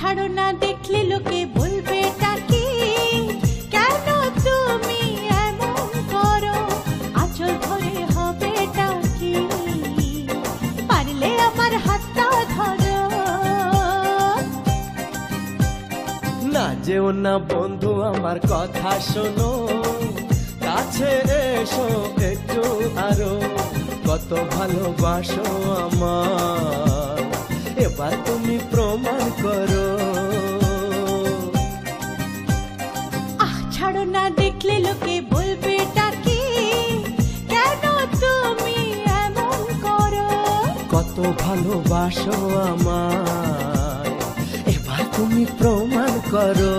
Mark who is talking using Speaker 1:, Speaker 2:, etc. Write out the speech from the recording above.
Speaker 1: ছাড়ো না, দেখলে লোকে বলবে টাকি, কেন তুমি এমন করো, আঁচল ধরে হবে টাকি, পারলে আমার হাতটা ধরো।
Speaker 2: না যেও না বন্ধু আমার কথা শোনো, কাছে এসো একটু আরো, কত ভালোবাসো আমার, এবার তুমি প্রমাণ করো।
Speaker 1: ছাড়ো না, দেখলে লোকে বলবে টাকি, কেন তুমি এমন করো,
Speaker 2: কত ভালোবাসো আমায়, এবার তুমি প্রমাণ করো।